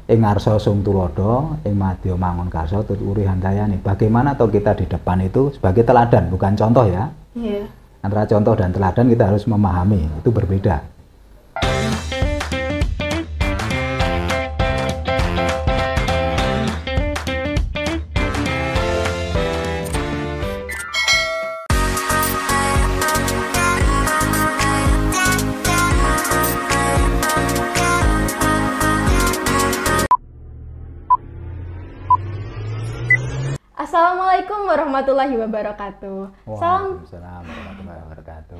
ing ngarsa sung tulodo, ing madya mangun karsa tuturi handayani. Bagaimana toh kita di depan itu sebagai teladan, bukan contoh ya. Iya. Antara contoh dan teladan kita harus memahami, itu berbeda. Assalamualaikum warahmatullahi wabarakatuh. Waalaikumsalam warahmatullahi wabarakatuh.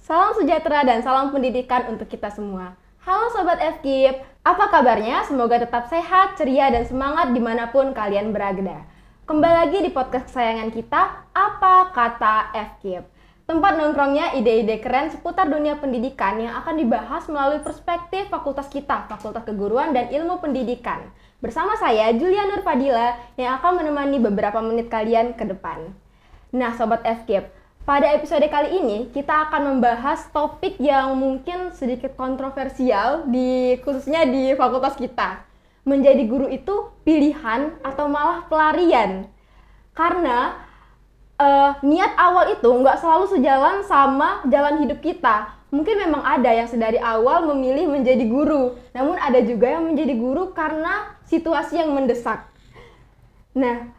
Salam sejahtera dan salam pendidikan untuk kita semua. Halo Sobat FKIP, apa kabarnya? Semoga tetap sehat, ceria, dan semangat dimanapun kalian berada. Kembali lagi di podcast kesayangan kita, Apa Kata FKIP. Tempat nongkrongnya ide-ide keren seputar dunia pendidikan yang akan dibahas melalui perspektif fakultas kita, Fakultas Keguruan dan Ilmu Pendidikan. Bersama saya, Julia Nur Fadila, yang akan menemani beberapa menit kalian ke depan. Nah, Sobat FKIP, pada episode kali ini kita akan membahas topik yang mungkin sedikit kontroversial, khususnya di fakultas kita. Menjadi guru itu pilihan atau malah pelarian? Karena niat awal itu nggak selalu sejalan sama jalan hidup kita. Mungkin memang ada yang sedari awal memilih menjadi guru, namun ada juga yang menjadi guru karena situasi yang mendesak. Nah,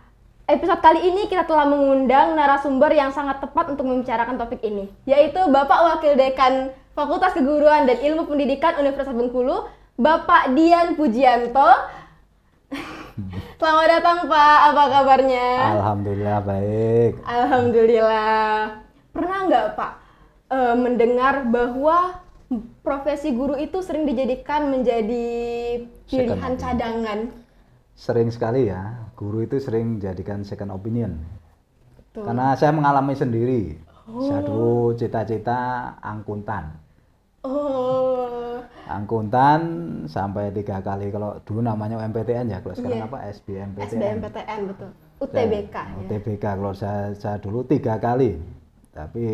episode kali ini kita telah mengundang narasumber yang sangat tepat untuk membicarakan topik ini, yaitu Bapak Wakil Dekan Fakultas Keguruan dan Ilmu Pendidikan Universitas Bengkulu, Bapak Dian Pujianto. Selamat datang Pak, apa kabarnya? Alhamdulillah baik. Alhamdulillah. Pernah nggak Pak mendengar bahwa profesi guru itu sering dijadikan menjadi pilihan cadangan? Sering sekali ya, guru itu sering jadikan second opinion. Betul. Karena saya mengalami sendiri. Saya dulu cita-cita angkutan. Angkutan sampai 3 kali, kalau dulu namanya UMPTN ya, kalau sekarang apa SBMPTN. SBMPTN betul. UTBK ya. UTBK kalau saya dulu 3 kali. Tapi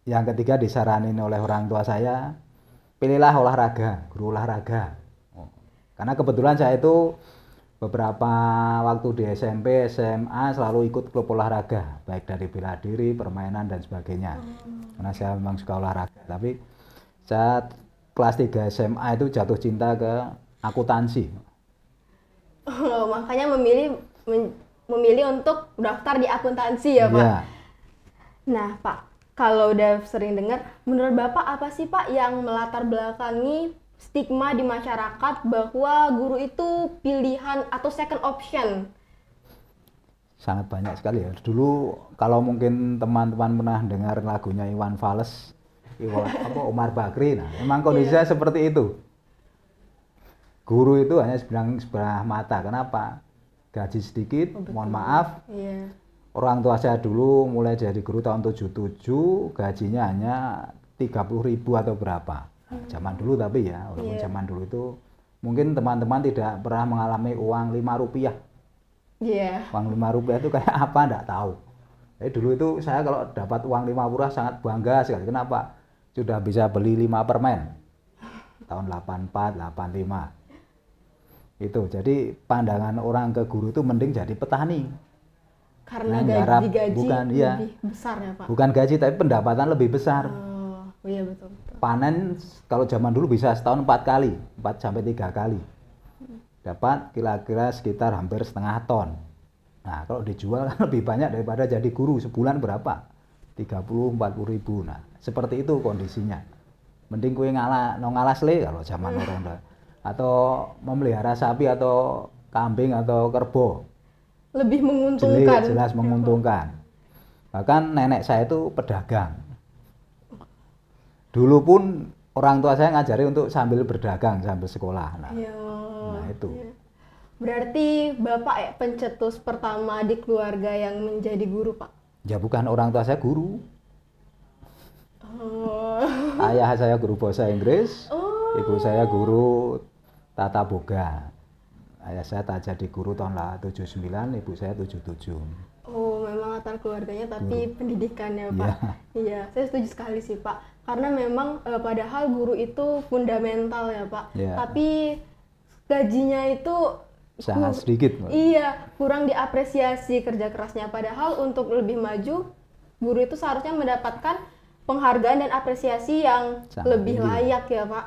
yang ketiga disaranin oleh orang tua saya, pilihlah olahraga, guru olahraga. Karena kebetulan saya itu beberapa waktu di SMP, SMA selalu ikut klub olahraga, baik dari bela diri, permainan dan sebagainya. Karena saya memang suka olahraga. Tapi saat kelas 3 SMA itu jatuh cinta ke akuntansi. Makanya memilih untuk daftar di akuntansi ya Pak. Ya. Nah Pak, kalau udah sering dengar, menurut Bapak apa sih Pak yang melatar belakangi stigma di masyarakat bahwa guru itu pilihan atau second option? Sangat banyak sekali ya. Dulu kalau mungkin teman-teman pernah dengar lagunya Iwan Fals, Omar Bakri, nah memang kondisinya seperti itu. Guru itu hanya sebelah mata. Kenapa? Gaji sedikit, mohon maaf. Orang tua saya dulu mulai jadi guru tahun 77, gajinya hanya 30.000 atau berapa. Zaman dulu tapi ya, walaupun zaman dulu itu mungkin teman-teman tidak pernah mengalami uang 5 rupiah. Uang 5 rupiah itu kayak apa enggak tahu. Jadi dulu itu saya kalau dapat uang 5 rupiah sangat bangga sekali. Kenapa? Sudah bisa beli 5 permen. Tahun 84, 85. Itu. Jadi pandangan orang ke guru itu mending jadi petani. Karena gaji bukan, lebih besar ya Pak? Bukan gaji, tapi pendapatan lebih besar. Oh iya betul. Panen kalau zaman dulu bisa setahun 4 kali, 4 sampai 3 kali. Dapat kira-kira sekitar hampir setengah ton. Nah kalau dijual kan lebih banyak daripada jadi guru. Sebulan berapa? 30-40 ribu. Nah seperti itu kondisinya. Mending kue ngalas le kalau zaman orang. Atau memelihara sapi atau kambing atau kerbau. Lebih menguntungkan. Jelas menguntungkan. Bahkan nenek saya itu pedagang. Dulu pun orang tua saya ngajari untuk sambil berdagang sambil sekolah. Nah itu. Berarti Bapak ya pencetus pertama di keluarga yang menjadi guru Pak? Ya bukan, orang tua saya guru. Ayah saya guru bahasa Inggris, ibu saya guru tata boga. Ayah saya tak jadi guru tahun 79, ibu saya 77. Oh, memang latar keluarganya tapi pendidikannya Pak. Iya, saya setuju sekali sih Pak. Karena memang padahal guru itu fundamental ya Pak. Tapi gajinya itu sangat sedikit. Iya, kurang diapresiasi kerja kerasnya. Padahal untuk lebih maju, guru itu seharusnya mendapatkan penghargaan dan apresiasi yang Sangat lebih tinggi. layak ya Pak.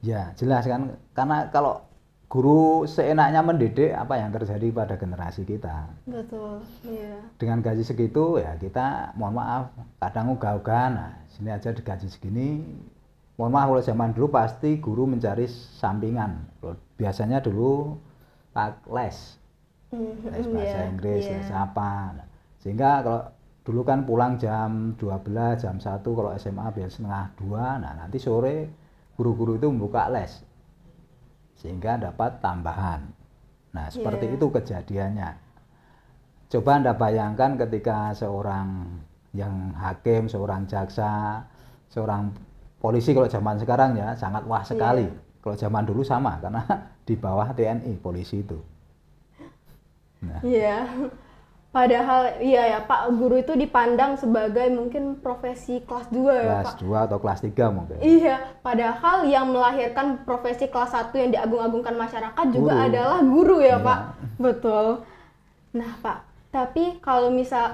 Ya jelas kan, karena kalau guru seenaknya mendidik, apa yang terjadi pada generasi kita? Betul, iya. Dengan gaji segitu ya kita, mohon maaf, kadang ogah-ogahan, nah sini aja digaji segini. Mohon maaf, kalau zaman dulu pasti guru mencari sampingan. Biasanya dulu les bahasa Iya, Inggris, iya. les apa. Nah, sehingga kalau dulu kan pulang jam 12, jam 1, kalau SMA biasa setengah 2. Nah nanti sore guru-guru itu membuka les sehingga dapat tambahan. Nah seperti Iya. itu kejadiannya. Coba Anda bayangkan ketika seorang yang hakim, seorang jaksa, seorang polisi, kalau zaman sekarang ya sangat wah sekali. Kalau zaman dulu sama, karena di bawah TNI polisi itu. Nah, Iya. Padahal iya ya Pak, guru itu dipandang sebagai mungkin profesi kelas 2 ya kelas Pak. 2 atau kelas 3 mungkin. Iya, padahal yang melahirkan profesi kelas 1 yang diagung-agungkan masyarakat juga Guru. adalah guru ya Iya. Pak. Betul. Nah Pak, tapi kalau misal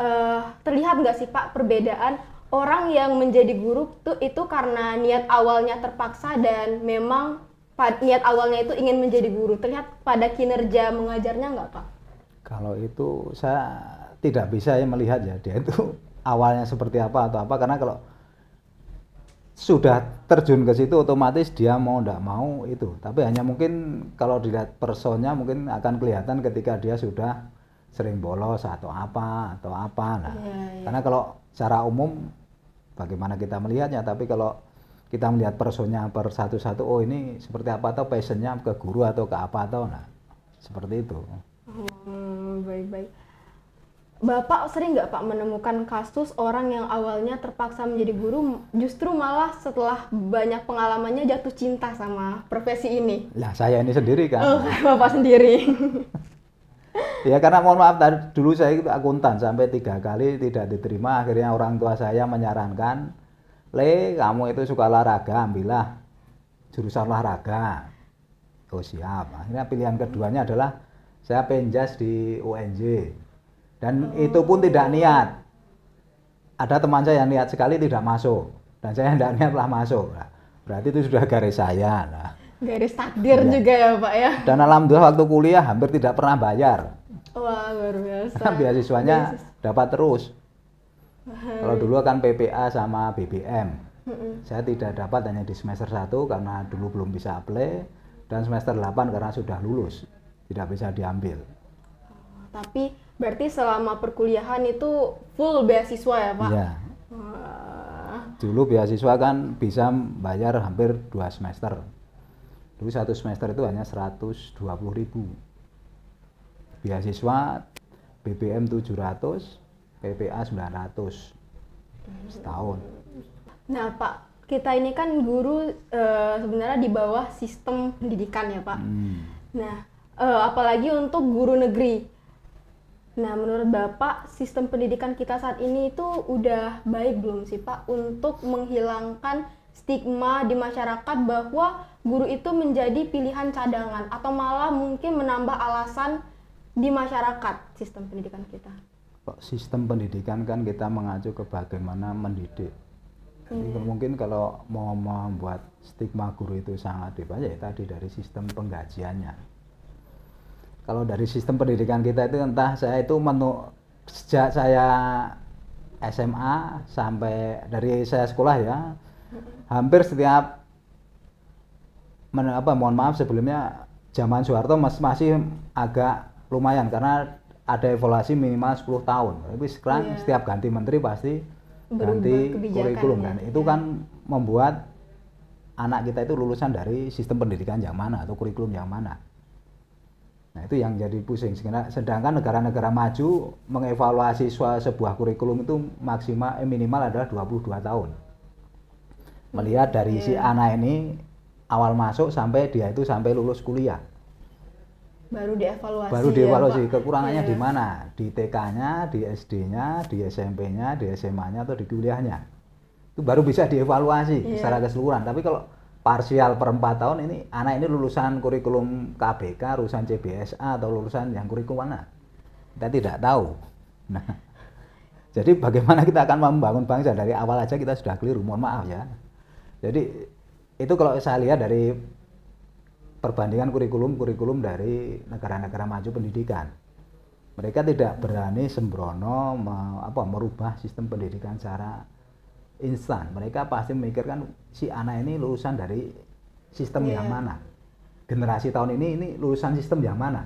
terlihat nggak sih Pak perbedaan orang yang menjadi guru itu karena niat awalnya terpaksa dan memang niat awalnya itu ingin menjadi guru, terlihat pada kinerja mengajarnya nggak Pak? Kalau itu saya tidak bisa ya melihat ya dia itu awalnya seperti apa atau apa, karena kalau sudah terjun ke situ otomatis dia mau tidak mau itu. Tapi hanya mungkin kalau dilihat personnya mungkin akan kelihatan ketika dia sudah sering bolos atau apa. Nah, Iya. karena kalau secara umum bagaimana kita melihatnya, tapi kalau kita melihat personnya per satu-satu, oh ini seperti apa, atau passionnya ke guru atau ke apa, atau nah seperti itu. Baik-baik. Bapak sering nggak Pak menemukan kasus orang yang awalnya terpaksa menjadi guru, justru malah setelah banyak pengalamannya jatuh cinta sama profesi ini? Lah saya ini sendiri kan. Oh, Bapak sendiri. Ya karena mohon maaf, dulu saya itu akuntan sampai 3 kali tidak diterima. Akhirnya orang tua saya menyarankan, Le, kamu itu suka olahraga, ambillah jurusan olahraga. Oh siap. Akhirnya pilihan keduanya adalah saya penjas di UNJ. Dan itu pun tidak niat. Ada teman saya yang niat sekali tidak masuk, dan saya tidak niat lah masuk. Nah, berarti itu sudah garis saya. Nah, Garis takdir Iya. juga ya Pak ya. dan alhamdulillah waktu kuliah hampir tidak pernah bayar. Wah, luar biasa. Beasiswanya dapat terus. Kalau dulu kan PPA sama BBM. Saya tidak dapat hanya di semester 1 karena dulu belum bisa apply, dan semester 8 karena sudah lulus. Tidak bisa diambil. Tapi berarti selama perkuliahan itu full beasiswa ya Pak? Iya. Wah. Dulu beasiswa kan bisa bayar hampir 2 semester. Dulu 1 semester itu hanya 120.000. Beasiswa BBM 700, PPA 900 setahun. Nah Pak, kita ini kan guru sebenarnya di bawah sistem pendidikan ya Pak. Nah, apalagi untuk guru negeri. Nah, menurut Bapak, sistem pendidikan kita saat ini itu udah baik belum sih Pak untuk menghilangkan stigma di masyarakat bahwa guru itu menjadi pilihan cadangan atau malah mungkin menambah alasan di masyarakat sistem pendidikan kita? Sistem pendidikan kan kita mengacu ke bagaimana mendidik. Jadi mungkin kalau mau membuat stigma guru itu sangat bebas, ya tadi dari sistem penggajiannya. Kalau dari sistem pendidikan kita itu, entah saya itu sejak saya SMA sampai dari saya sekolah ya, hampir setiap mohon maaf sebelumnya zaman Soeharto masih agak lumayan karena ada evaluasi minimal 10 tahun. Tapi sekarang setiap ganti menteri pasti ganti kurikulum kan. Itu kan membuat anak kita itu lulusan dari sistem pendidikan yang mana atau kurikulum yang mana. Nah itu yang jadi pusing. Sedangkan negara-negara maju mengevaluasi sebuah kurikulum itu minimal adalah 22 tahun. Melihat dari si anak ini awal masuk sampai dia itu sampai lulus kuliah. Baru dievaluasi. Baru dievaluasi ya, Pak? kekurangannya Iya. di mana? Di TK-nya, di SD-nya, di SMP-nya, di SMA-nya atau di kuliahnya. Itu baru bisa dievaluasi secara keseluruhan. Tapi kalau parsial per 4 tahun ini anak ini lulusan kurikulum KBK, lulusan CBSA atau lulusan yang kurikulum mana? Kita tidak tahu. Nah, jadi bagaimana kita akan membangun bangsa dari awal aja kita sudah keliru, mohon maaf ya. Jadi itu kalau saya lihat dari perbandingan kurikulum dari negara-negara maju pendidikan. Mereka tidak berani sembrono merubah sistem pendidikan secara instan. Mereka pasti memikirkan si anak ini lulusan dari sistem yang mana. Generasi tahun ini lulusan sistem yang mana.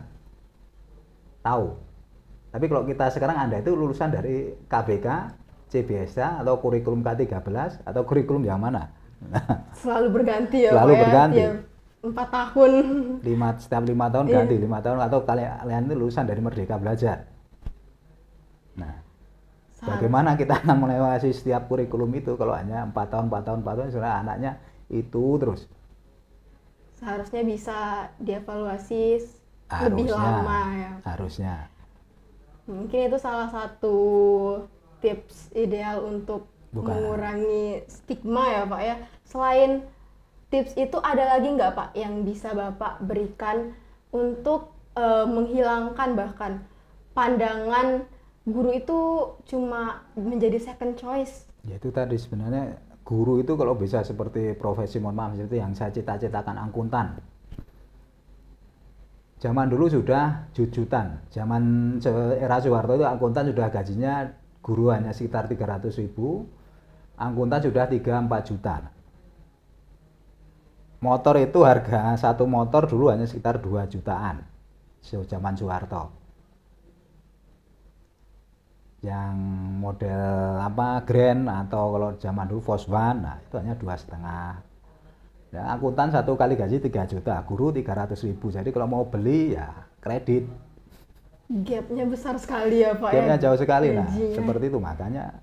Tahu. Tapi kalau kita sekarang Anda itu lulusan dari KBK, CBSA atau kurikulum K13 atau kurikulum yang mana? Selalu berganti ya, selalu Pak, berganti. Ya? 4 tahun. Setiap 5 tahun ganti, 5 tahun atau kalian itu lulusan dari Merdeka Belajar. Nah, bagaimana kita akan melewati setiap kurikulum itu kalau hanya 4 tahun, sebenarnya anaknya itu terus. Seharusnya bisa dievaluasi lebih lama ya. Harusnya. Mungkin itu salah satu tips ideal untuk mengurangi stigma ya Pak ya. Selain tips itu ada lagi nggak Pak yang bisa Bapak berikan untuk menghilangkan bahkan pandangan guru itu cuma menjadi second choice? Ya itu tadi sebenarnya guru itu kalau bisa seperti profesi, mohon maaf, seperti yang saya cita-citakan, akuntan. Zaman dulu sudah jujutan, zaman era Soeharto itu akuntan sudah gajinya guru hanya sekitar 300.000, akuntan sudah 3-4 juta. Motor itu harga satu motor dulu hanya sekitar 2 jutaan zaman Soeharto. Yang model Grand atau kalau zaman dulu Volkswagen, nah itu hanya 2,5. Ya, akuntan satu kali gaji 3 juta, guru 300.000. Jadi kalau mau beli ya kredit. Gapnya besar sekali ya Pak. Gapnya jauh sekali. Nah seperti itu, makanya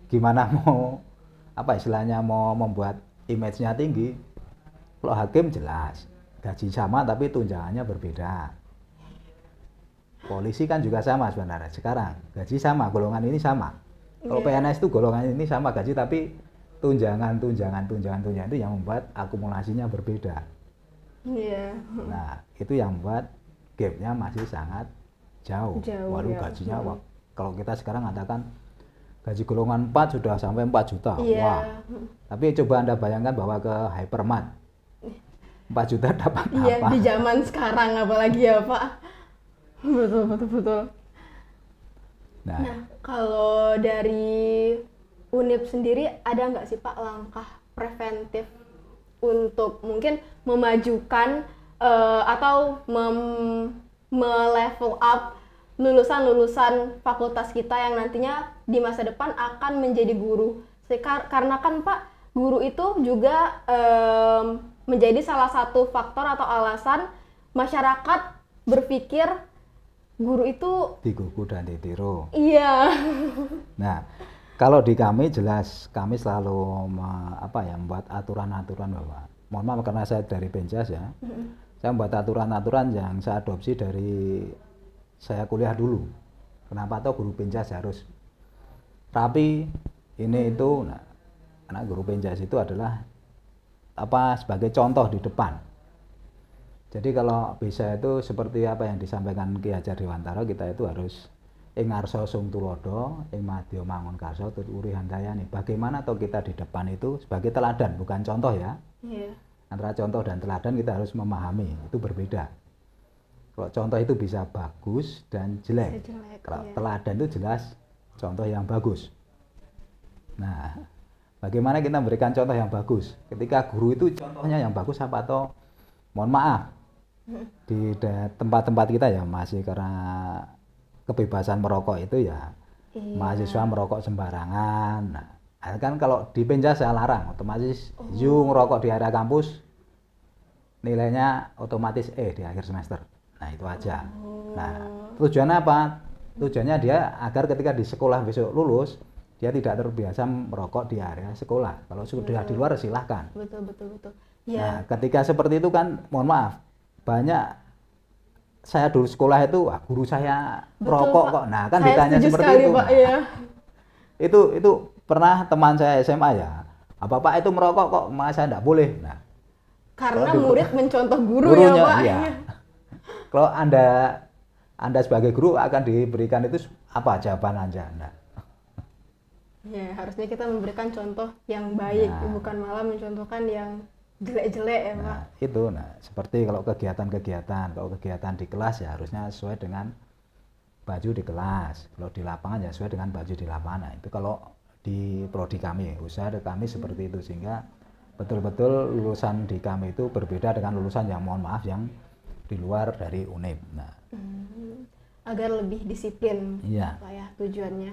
gimana mau istilahnya mau membuat image-nya tinggi. Kalau hakim jelas gaji sama tapi tunjangannya berbeda. Polisi kan juga sama sebenarnya sekarang, gaji sama, golongan ini sama. Kalau PNS itu golongan ini sama gaji tapi tunjangan itu yang membuat akumulasinya berbeda. Nah itu yang membuat gapnya masih sangat jauh. Waduh gajinya kalau kita sekarang katakan gaji golongan 4 sudah sampai 4 juta. Wah. Tapi coba Anda bayangkan bahwa ke Hypermart 4 juta dapat apa? Di zaman sekarang apalagi ya Pak. Betul. Nah, kalau dari UNIP sendiri ada nggak sih Pak langkah preventif untuk mungkin memajukan atau me-level up lulusan-lulusan fakultas kita yang nantinya di masa depan akan menjadi guru? Karena kan Pak, guru itu juga menjadi salah satu faktor atau alasan masyarakat berpikir guru itu digugu dan ditiru. Iya. Nah, kalau di kami jelas kami selalu membuat aturan-aturan bahwa, mohon maaf karena saya dari Penjas ya, saya membuat aturan-aturan yang saya adopsi dari saya kuliah dulu. Kenapa toh guru Penjas harus rapi ini itu? Nah, karena guru Penjas itu adalah sebagai contoh di depan. Jadi kalau bisa itu seperti apa yang disampaikan Ki Hajar Dewantara, kita itu harus ing arsa sung tulodo, ing madya mangun karsa tuturi handayani. Bagaimana toh kita di depan itu sebagai teladan, bukan contoh ya. Antara contoh dan teladan kita harus memahami, itu berbeda. Kalau contoh itu bisa bagus dan jelek. Kalau teladan itu jelas contoh yang bagus. Nah, bagaimana kita memberikan contoh yang bagus? Ketika guru itu contohnya yang bagus apa toh? Mohon maaf, di tempat-tempat kita ya masih karena kebebasan merokok itu ya mahasiswa merokok sembarangan. Nah, kan kalau di Penjas saya larang, otomatis ngerokok di area kampus nilainya otomatis di akhir semester. Nah itu aja. Nah tujuannya apa? Tujuannya dia agar ketika di sekolah besok lulus dia tidak terbiasa merokok di area sekolah. Kalau sudah di luar silahkan. Betul. Nah, ketika seperti itu kan, mohon maaf, banyak saya dulu sekolah itu, guru saya merokok kok. Nah, kan ditanya seperti itu. Pak, ya. Itu pernah teman saya SMA ya, Bapak itu merokok kok, masa saya enggak boleh. Nah, Karena murid mencontoh guru gurunya, ya Pak. Iya. Kalau Anda sebagai guru akan diberikan itu apa jawaban Anda? Nah. Ya, harusnya kita memberikan contoh yang baik, bukan malah mencontohkan yang jelek-jelek ya Pak. Itu, seperti kalau kegiatan di kelas ya harusnya sesuai dengan baju di kelas. Kalau di lapangan ya sesuai dengan baju di lapangan. Nah, itu kalau di prodi kami, usaha kami seperti itu, sehingga betul-betul lulusan di kami itu berbeda dengan lulusan yang mohon maaf yang di luar dari UNIP. Nah, agar lebih disiplin, iya. Pak ya tujuannya.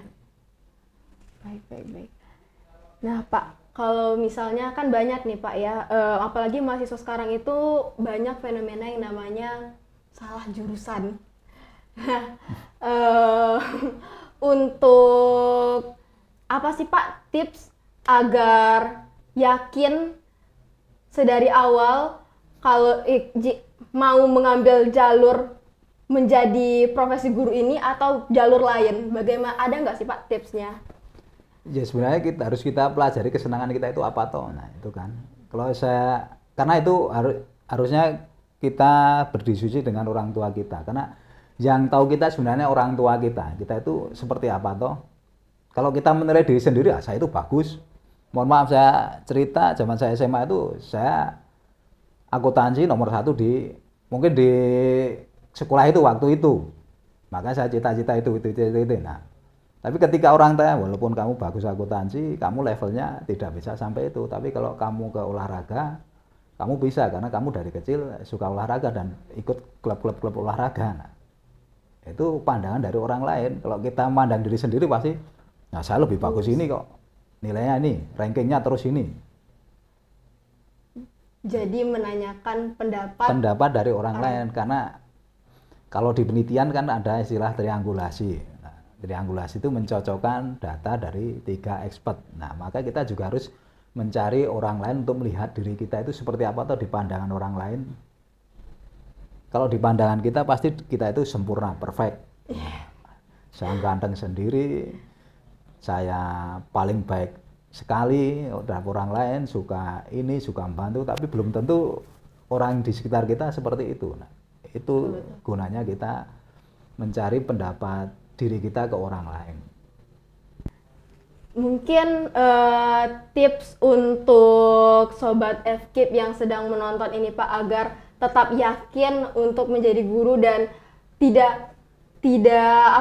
Baik. Nah Pak, kalau misalnya kan banyak nih Pak ya, apalagi mahasiswa sekarang itu banyak fenomena yang namanya salah jurusan. Untuk apa sih Pak tips agar yakin sedari awal kalau mau mengambil jalur menjadi profesi guru ini atau jalur lain? Bagaimana, ada nggak sih Pak tipsnya? Ya sebenarnya harus kita pelajari kesenangan kita itu apa toh. Nah itu kan, kalau karena itu harusnya kita berdiskusi dengan orang tua kita, karena yang tahu kita sebenarnya orang tua kita itu seperti apa toh. Kalau kita menilai diri sendiri, saya itu bagus. Mohon maaf, saya cerita zaman saya SMA itu saya akuntansi nomor 1 mungkin di sekolah itu waktu itu. Maka saya cita-cita itu. Nah, tapi ketika orang tanya, walaupun kamu bagus akuntansi, kamu levelnya tidak bisa sampai itu. Tapi kalau kamu ke olahraga, kamu bisa karena kamu dari kecil suka olahraga dan ikut klub-klub olahraga. Nah, itu pandangan dari orang lain. Kalau kita memandang diri sendiri pasti, nah saya lebih bagus ini kok. Nilainya ini, rankingnya terus ini. Jadi menanyakan pendapat dari orang lain, karena kalau di penelitian kan ada istilah triangulasi. Nah, triangulasi itu mencocokkan data dari 3 expert. Nah, maka kita juga harus mencari orang lain untuk melihat diri kita itu seperti apa atau di pandangan orang lain. Kalau di pandangan kita pasti kita itu sempurna, perfect. Saya ganteng sendiri, saya paling baik sekali, orang lain suka ini, suka membantu, tapi belum tentu orang di sekitar kita seperti itu. Nah, itu gunanya kita mencari pendapat diri kita ke orang lain. Mungkin tips untuk Sobat FKIP yang sedang menonton ini Pak, agar tetap yakin untuk menjadi guru dan tidak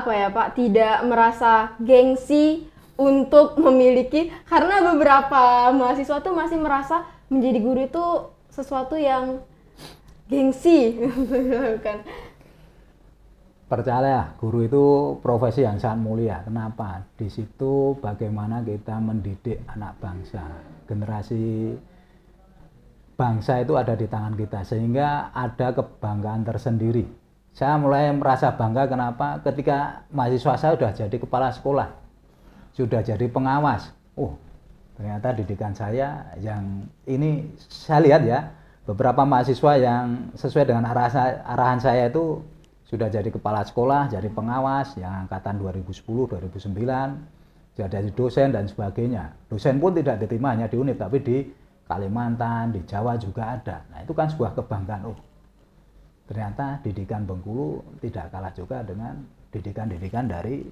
apa ya Pak, tidak merasa gengsi untuk memiliki, karena beberapa mahasiswa tuh masih merasa menjadi guru itu sesuatu yang gengsi. Kan? Percaya, guru itu profesi yang sangat mulia. Kenapa? Di situ bagaimana kita mendidik anak bangsa. Generasi bangsa itu ada di tangan kita, sehingga ada kebanggaan tersendiri. Saya mulai merasa bangga kenapa? Ketika mahasiswa saya sudah jadi kepala sekolah, sudah jadi pengawas. Ternyata didikan saya yang ini, saya lihat ya, beberapa mahasiswa yang sesuai dengan arahan saya itu sudah jadi kepala sekolah, jadi pengawas, yang angkatan 2010, 2009, jadi dosen dan sebagainya. Dosen pun tidak diterima hanya di UNIP, tapi di Kalimantan, di Jawa juga ada. Nah, itu kan sebuah kebanggaan. Ternyata didikan Bengkulu tidak kalah juga dengan didikan dari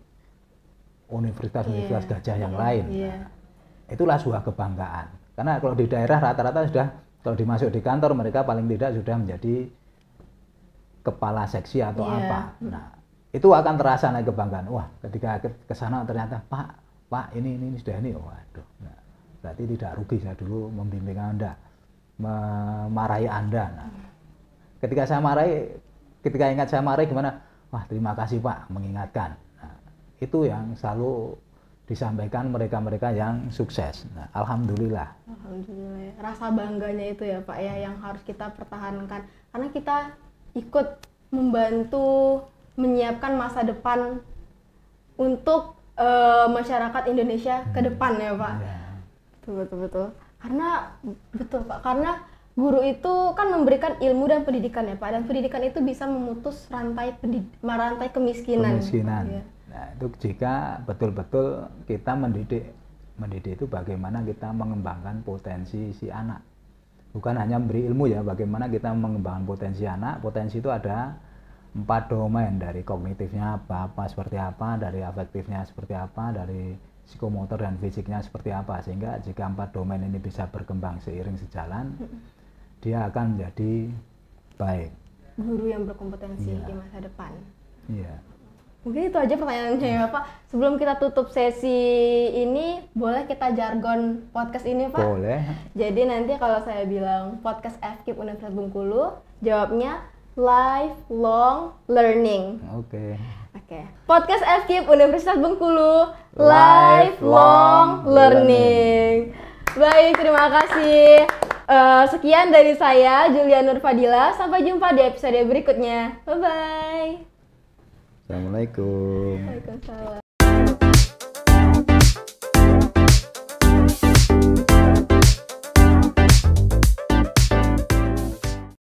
universitas-universitas gajah yang lain. Nah, itulah sebuah kebanggaan. Karena kalau di daerah rata-rata sudah, kalau dimasuk di kantor mereka paling tidak sudah menjadi kepala seksi atau apa. Nah, itu akan terasa naik kebanggaan. Wah, ketika ke sana ternyata Pak ini sudah ini. Waduh. Nah, berarti tidak rugi saya dulu membimbing Anda, memarahi Anda. Nah, ketika ingat saya marahi gimana? Wah, terima kasih Pak mengingatkan. Itu yang selalu disampaikan mereka-mereka yang sukses. Nah, alhamdulillah. Alhamdulillah. Rasa bangganya itu ya Pak ya yang harus kita pertahankan, karena kita ikut membantu menyiapkan masa depan untuk masyarakat Indonesia ke depan ya Pak. Betul. Karena betul Pak, karena guru itu kan memberikan ilmu dan pendidikan ya Pak, dan pendidikan itu bisa memutus rantai kemiskinan. Ya. Nah, itu jika betul-betul kita mendidik itu bagaimana kita mengembangkan potensi si anak. Bukan hanya memberi ilmu ya, bagaimana kita mengembangkan potensi anak. Potensi itu ada 4 domain, dari kognitifnya apa seperti apa, dari afektifnya seperti apa, dari psikomotor dan fisiknya seperti apa. Sehingga jika 4 domain ini bisa berkembang seiring sejalan, dia akan menjadi baik. Guru yang berkompetensi Iya. di masa depan. Iya. Mungkin itu aja pertanyaan saya, Pak. Sebelum kita tutup sesi ini, boleh kita jargon podcast ini, Pak? Boleh. Jadi nanti kalau saya bilang podcast FKIP Universitas Bengkulu, jawabnya lifelong learning. Oke. Oke. Podcast FKIP Universitas Bengkulu, Lifelong lifelong learning. Baik, terima kasih. Sekian dari saya, Julia Nur Fadila. Sampai jumpa di episode berikutnya. Bye-bye. Assalamualaikum. Waalaikumsalam.